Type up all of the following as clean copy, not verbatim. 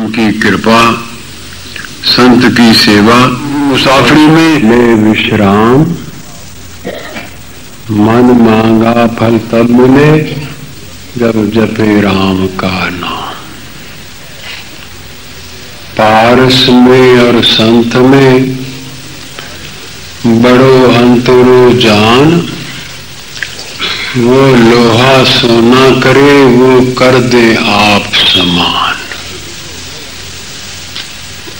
की कृपा, संत की सेवा, मुसाफरी में ले विश्राम, मन मांगा फल तब मिले जब जपे राम का नाम। पारस में और संत में बड़ो अंतरो जान, वो लोहा सोना करे वो कर दे आप समान।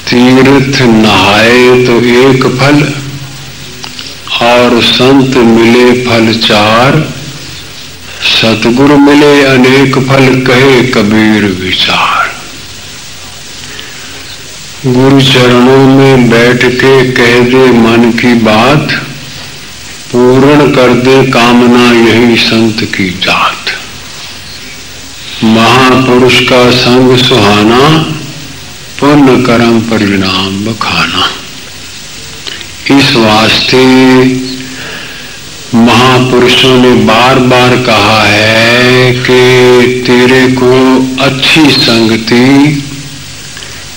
तीर्थ नहाए तो एक फल और संत मिले फल चार, सतगुरु मिले अनेक फल कहे कबीर विचार। गुरु चरणों में बैठ के कह दे मन की बात, पूर्ण कर दे कामना यही संत की जात। महापुरुष का संग सुहाना, पुण्य कर्म परिणाम बखाना। इस वास्ते महापुरुषों ने बार बार कहा है कि तेरे को अच्छी संगति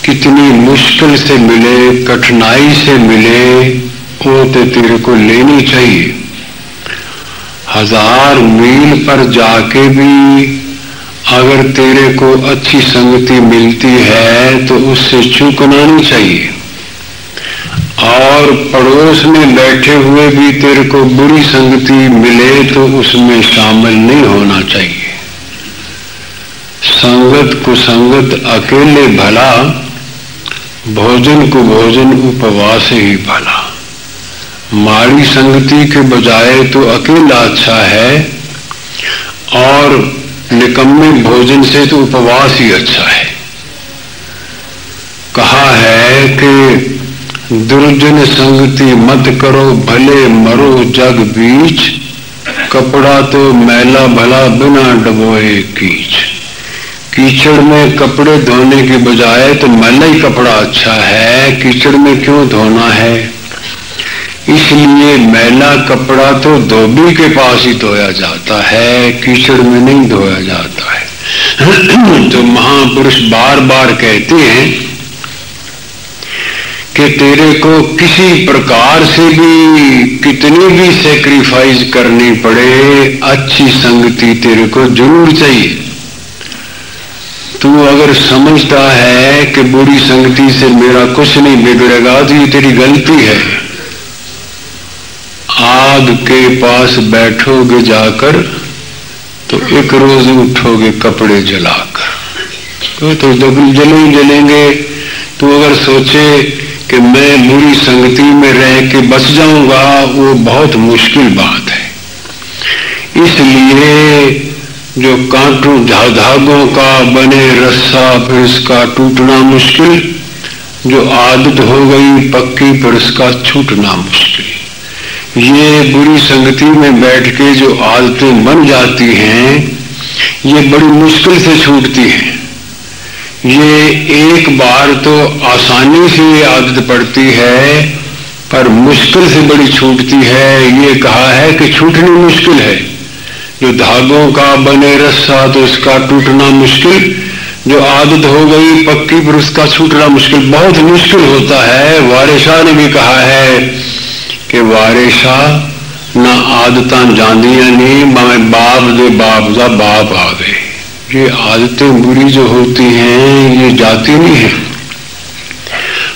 कितनी मुश्किल से मिले, कठिनाई से मिले, वो तो तेरे को लेनी चाहिए। 1000 मील पर जाके भी अगर तेरे को अच्छी संगति मिलती है तो उससे चूकना नहीं चाहिए, और पड़ोस में बैठे हुए भी तेरे को बुरी संगति मिले तो उसमें शामिल नहीं होना चाहिए। संगत कुसंगत अकेले भला, भोजन को भोजन उपवास ही भला। माड़ी संगति के बजाय तो अकेला अच्छा है, और निकम्मे भोजन से तो उपवास ही अच्छा है। कहा है कि दुर्जन संगति मत करो भले मरो जग बीच, कपड़ा तो मैला भला बिना डबोए कीच। कीचड़ में कपड़े धोने के बजाय तो मैला ही कपड़ा अच्छा है, कीचड़ में क्यों धोना है। इसलिए मैला कपड़ा तो धोबी के पास ही धोया जाता है, कीचड़ में नहीं धोया जाता है। तो महापुरुष बार बार कहते हैं कि तेरे को किसी प्रकार से भी कितनी भी सैक्रिफाइस करनी पड़े, अच्छी संगति तेरे को जरूर चाहिए। तू अगर समझता है कि बुरी संगति से मेरा कुछ नहीं बिगड़ेगा तो ये तेरी गलती है। आग के पास बैठोगे जाकर तो एक रोज उठोगे कपड़े जलाकर, तो जलेंगे। तू अगर सोचे कि मैं बुरी संगति में रह के बच जाऊंगा, वो बहुत मुश्किल बात है। इसलिए जो कांटों धागों का बने रस्सा फिर इसका टूटना मुश्किल, जो आदत हो गई पक्की फिर इसका छूटना मुश्किल। ये बुरी संगति में बैठ के जो आदतें बन जाती हैं ये बड़ी मुश्किल से छूटती हैं। ये एक बार तो आसानी से ये आदत पड़ती है पर मुश्किल से बड़ी छूटती है। ये कहा है कि छूटनी मुश्किल है। जो धागों का बने रस्सा तो इसका टूटना मुश्किल, जो आदत हो गई पक्की पर उसका छूटना मुश्किल, बहुत मुश्किल होता है। वारिस शाह ने भी कहा है कि वारिस शाह ना आदतां जांदियां नहीं, मैं बाप दे बाप दा बाप आ गए। ये आदतें बुरी जो होती हैं ये जाती नहीं है।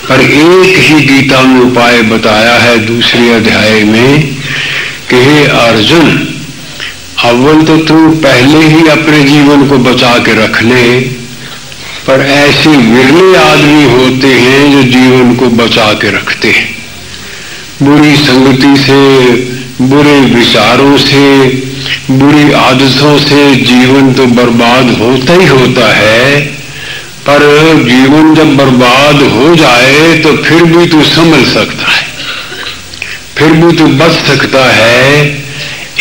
पर एक ही गीता में उपाय बताया है दूसरे अध्याय में कि हे अर्जुन, अव्वल तो तू पहले ही अपने जीवन को बचा के रख ले, पर ऐसे विरले आदमी होते हैं जो जीवन को बचा के रखते हैं। बुरी संगति से, बुरे विचारों से, बुरी आदतों से जीवन तो बर्बाद होता ही होता है। पर जीवन जब बर्बाद हो जाए तो फिर भी तू संभल सकता है, फिर भी तू बच सकता है,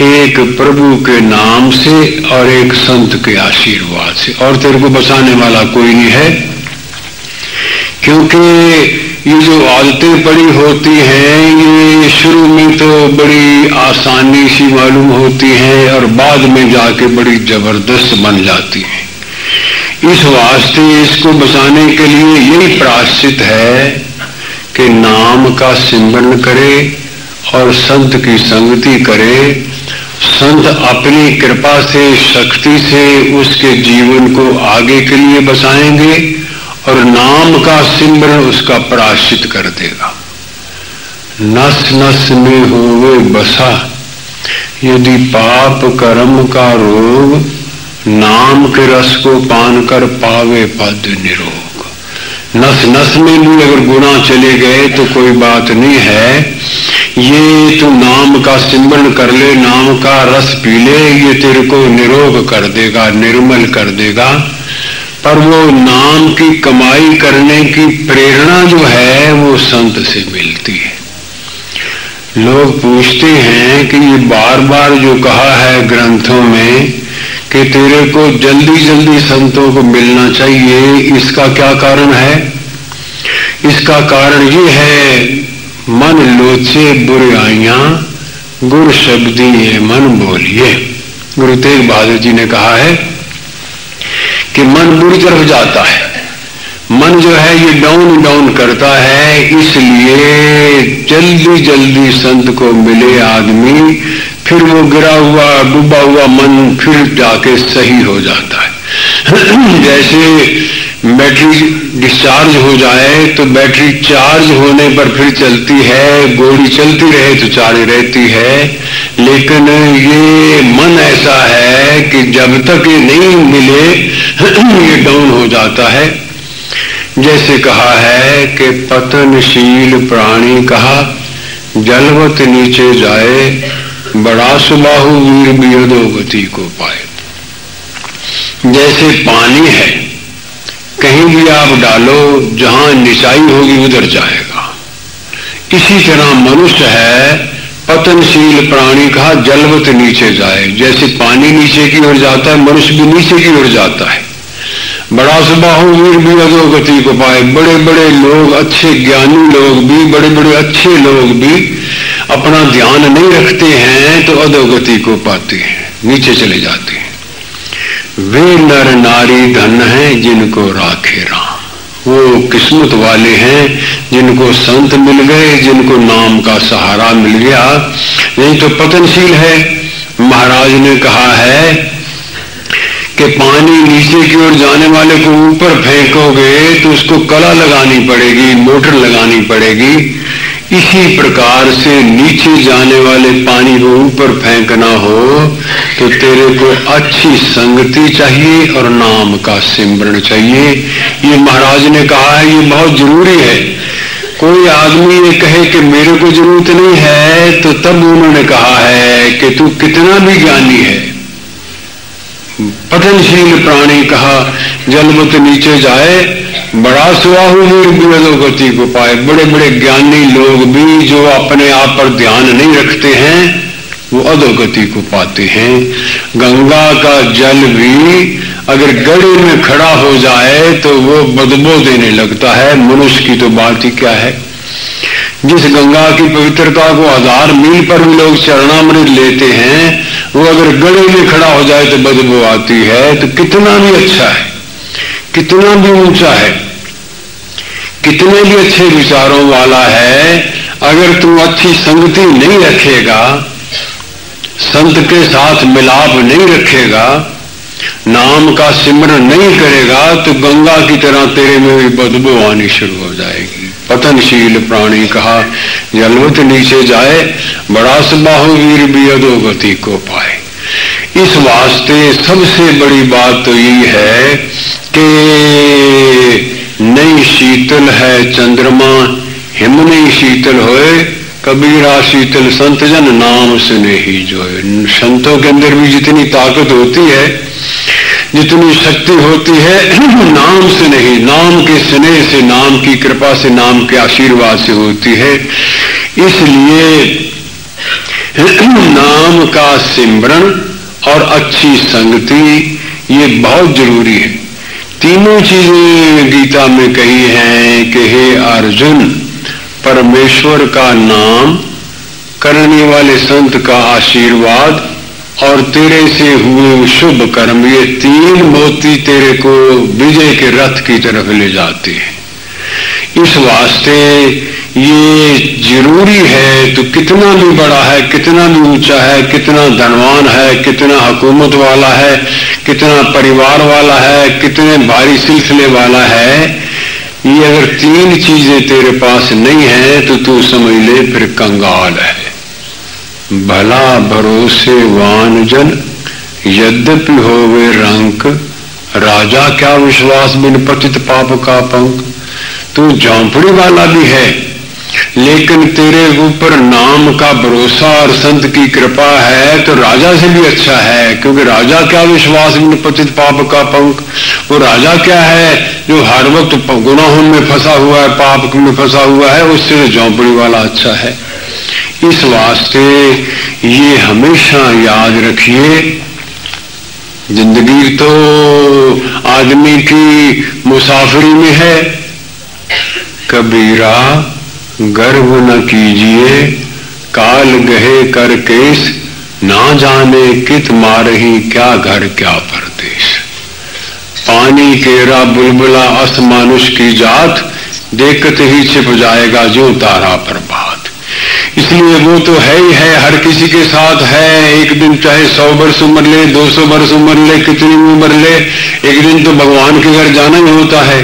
एक प्रभु के नाम से और एक संत के आशीर्वाद से, और तेरे को बचाने वाला कोई नहीं है। क्योंकि ये जो आदतें पड़ी होती हैं ये शुरू में तो बड़ी आसानी सी मालूम होती हैं और बाद में जाके बड़ी जबरदस्त बन जाती हैं। इस वास्ते इसको बचाने के लिए यही प्रायश्चित है कि नाम का सिमरन करे और संत की संगति करे। संत अपनी कृपा से, शक्ति से उसके जीवन को आगे के लिए बचाएंगे और नाम का सिमरन उसका प्रायश्चित कर देगा। नस नस में होवे बसा, यदि पाप कर्म का रोग, नाम के रस को पान कर पावे पद निरोग। नस नस में भी अगर गुनाह चले गए तो कोई बात नहीं है, ये तू नाम का सिमरन कर ले, नाम का रस पी ले, ये तेरे को निरोग कर देगा, निर्मल कर देगा। पर वो नाम की कमाई करने की प्रेरणा जो है वो संत से मिलती है। लोग पूछते हैं कि ये बार बार जो कहा है ग्रंथों में कि तेरे को जल्दी जल्दी संतों को मिलना चाहिए, इसका क्या कारण है? इसका कारण ये है, मन लोचे बुराइयां, गुर शब्दी ये मन बोलिए। गुरु तेग बहादुर जी ने कहा है कि मन बुरी तरफ जाता है, मन जो है ये डाउन डाउन करता है, इसलिए जल्दी जल्दी संत को मिले आदमी, फिर वो गिरा हुआ डूबा हुआ मन फिर जाके सही हो जाता है। जैसे बैटरी डिस्चार्ज हो जाए तो बैटरी चार्ज होने पर फिर चलती है, गोली चलती रहे तो चार्ज रहती है। लेकिन ये मन ऐसा है कि जब तक ये नहीं मिले ये डाउन हो जाता है। जैसे कहा है कि पतनशील प्राणी कहा, जलवत नीचे जाए, बड़ा सुबाहु वीर भी अधोगति को पाए। जैसे पानी है, कहीं भी आप डालो, जहां निचाई होगी उधर जाएगा। इसी तरह मनुष्य है, पतनशील प्राणी कहा, जलवत नीचे जाए। जैसे पानी नीचे की ओर जाता है, मनुष्य भी नीचे की ओर जाता है। बड़ा सुबाहु वीर भी अधोगति को पाए। बड़े बड़े लोग, अच्छे ज्ञानी लोग भी, बड़े बड़े अच्छे लोग भी अपना ध्यान नहीं रखते हैं तो अधोगति को पाते हैं, नीचे चले जाते हैं। वे नर नारी धन हैं जिनको राखे राम, वो किस्मत वाले हैं जिनको संत मिल गए, जिनको नाम का सहारा मिल गया। नहीं तो पतनशील है। महाराज ने कहा है कि पानी नीचे की ओर जाने वाले को ऊपर फेंकोगे तो उसको कला लगानी पड़ेगी, मोटर लगानी पड़ेगी। इसी प्रकार से नीचे जाने वाले पानी को ऊपर फेंकना हो तो तेरे को अच्छी संगति चाहिए और नाम का सिमरन चाहिए। ये महाराज ने कहा है, ये बहुत जरूरी है। कोई आदमी ये कहे कि मेरे को जरूरत नहीं है तो तब उन्होंने कहा है कि तू कितना भी ज्ञानी है। पतनशील प्राणी कहा, जलवत नीचे जाए, बड़ा सुबाहु वीर भी अधोगति को पाए। बड़े बड़े ज्ञानी लोग भी जो अपने आप पर ध्यान नहीं रखते हैं वो अधोगति को पाते हैं। गंगा का जल भी अगर गड़े में खड़ा हो जाए तो वो बदबू देने लगता है, मनुष्य की तो बात ही क्या है। जिस गंगा की पवित्रता को 1000 मील पर भी लोग चरणामृत लेते हैं, वो अगर गड़े में खड़ा हो जाए तो बदबू आती है। तो कितना भी अच्छा है, कितना भी ऊंचा है, कितने भी अच्छे विचारों वाला है, अगर तू अच्छी संगति नहीं रखेगा, संत के साथ मिलाप नहीं रखेगा, नाम का सिमरन नहीं करेगा तो गंगा की तरह तेरे में भी बदबू आनी शुरू हो जाएगी। पतनशील प्राणी कहा, जलवत नीचे जाए, बड़ा सुबाहु वीर भी अधोगति को पाए। इस वास्ते सबसे बड़ी बात तो ये है कि नहीं शीतल है चंद्रमा, हिम नहीं शीतल होए, कबीरा शीतल संत जन नाम सुने ही जो है। संतों के अंदर भी जितनी ताकत होती है, जितनी शक्ति होती है, नाम से नहीं, नाम के स्नेह से, नाम की कृपा से, नाम के आशीर्वाद से होती है। इसलिए नाम का सिमरन और अच्छी संगति ये बहुत जरूरी है। तीनों चीजें गीता में कही हैं कि हे अर्जुन, परमेश्वर का नाम, करने वाले संत का आशीर्वाद और तेरे से हुए शुभ कर्म, ये तीन मोती तेरे को विजय के रथ की तरफ ले जाते हैं। इस वास्ते ये जरूरी है, तो कितना भी बड़ा है, कितना भी ऊंचा है, कितना धनवान है, कितना हुकूमत वाला है, कितना परिवार वाला है, कितने भारी सिलसिले वाला है, ये अगर तीन चीजें तेरे पास नहीं है तो तू समझ ले फिर कंगाल है। भला भरोसेवान जन यद्यपि होवे रंक, राजा क्या विश्वास बिन पतित पाप का पंख। तू झोंपड़ी वाला भी है, लेकिन तेरे ऊपर नाम का भरोसा और संत की कृपा है तो राजा से भी अच्छा है, क्योंकि राजा क्या विश्वास बिन पतित पाप का पंख। वो राजा क्या है जो हर वक्त गुनाहों में फंसा हुआ है, पाप में फंसा हुआ है, उससे झोंपड़ी वाला अच्छा है। इस वास्ते ये हमेशा याद रखिए, जिंदगी तो आदमी की मुसाफिरी में है। कबीरा गर्व न कीजिए, काल गहे कर केस, ना जाने कित मारही क्या घर क्या परदेश। पानी केरा बुलबुला अस मानुष की जात, देखते ही छिप जाएगा जो तारा प्रभात। इसलिए वो तो है ही है, हर किसी के साथ है। एक दिन चाहे 100 वर्ष उम्र ले, 200 वर्ष उम्र ले, कितनी उम्र ले, एक दिन तो भगवान के घर जाना ही होता है।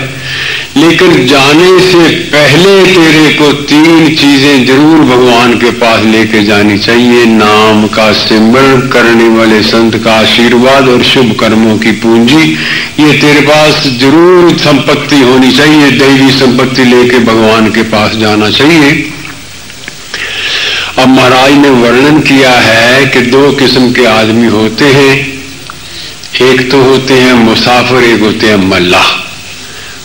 लेकिन जाने से पहले तेरे को तीन चीजें जरूर भगवान के पास लेके जानी चाहिए। नाम का सिमरण करने वाले संत का आशीर्वाद और शुभ कर्मों की पूंजी, ये तेरे पास जरूर संपत्ति होनी चाहिए। दैवी संपत्ति लेके भगवान के पास जाना चाहिए। अब महाराज ने वर्णन किया है कि दो किस्म के आदमी होते हैं, एक तो होते हैं मुसाफिर, एक होते हैं मल्लाह।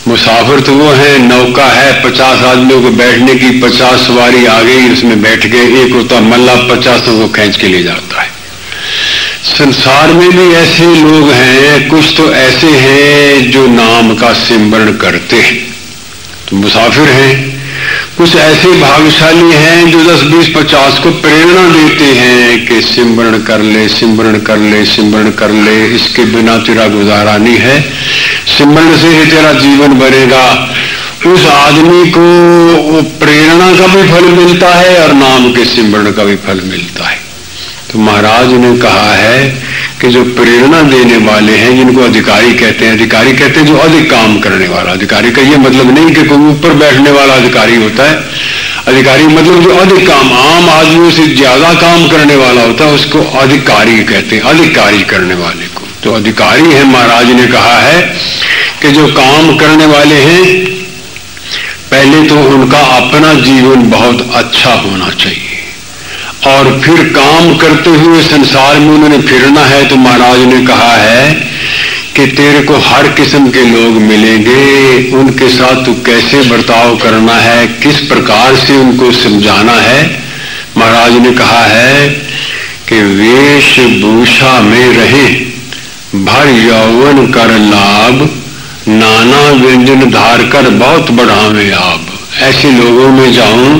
मुसाफिर तो वो है, नौका है, 50 आदमियों को बैठने की, 50 सवारी आ गई, उसमें बैठ गए। एक होता मल्लाह, 50 को खींच के ले जाता है। संसार में भी ऐसे लोग हैं, कुछ तो ऐसे हैं जो नाम का सिमरण करते हैं, तो मुसाफिर हैं। कुछ ऐसे भाग्यशाली हैं जो 10, 20, 50 को प्रेरणा देते हैं कि सिमरण कर ले, सिमरण कर ले, सिमरण कर ले, इसके बिना तेरा गुजारा नहीं है, सिमरण से ही तेरा जीवन बनेगा। उस आदमी को वो प्रेरणा का भी फल मिलता है और नाम के सिमरण का भी फल मिलता है। तो महाराज ने कहा है कि जो प्रेरणा देने वाले हैं, जिनको अधिकारी कहते हैं, अधिकारी कहते हैं जो अधिक काम करने वाला। अधिकारी का ये मतलब नहीं कि कोई ऊपर बैठने वाला अधिकारी होता है। अधिकारी मतलब जो अधिक काम, आम आदमियों से ज्यादा काम करने वाला होता है, उसको अधिकारी कहते हैं, अधिकारी करने वाले को। तो अधिकारी है, महाराज ने कहा है कि जो काम करने वाले हैं, पहले तो उनका अपना जीवन बहुत अच्छा होना चाहिए और फिर काम करते हुए संसार में उन्होंने फिरना है। तो महाराज ने कहा है कि तेरे को हर किस्म के लोग मिलेंगे, उनके साथ तू कैसे बर्ताव करना है, किस प्रकार से उनको समझाना है। महाराज ने कहा है कि वेशभूषा में रहे, भर यौवन कर लाभ, नाना व्यंजन धार कर बहुत बढ़ावे आप। ऐसे लोगों में जाऊं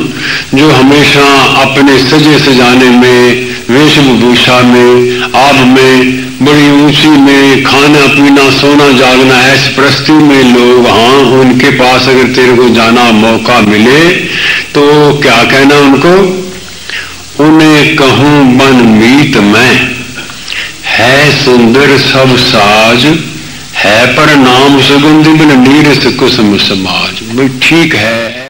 जो हमेशा अपने सजे सजाने में, वेशभूषा में, आब में, बड़ी ऊंची में, खाना पीना सोना जागना, ऐसे प्रस्ती में लोग, हाँ उनके पास अगर तेरे को जाना मौका मिले तो क्या कहना उनको, उन्हें कहूं बन मीत मैं, है सुंदर सब साज, है पर नाम सुगंधि बिन नीरस कुसुम समाज। ठीक है।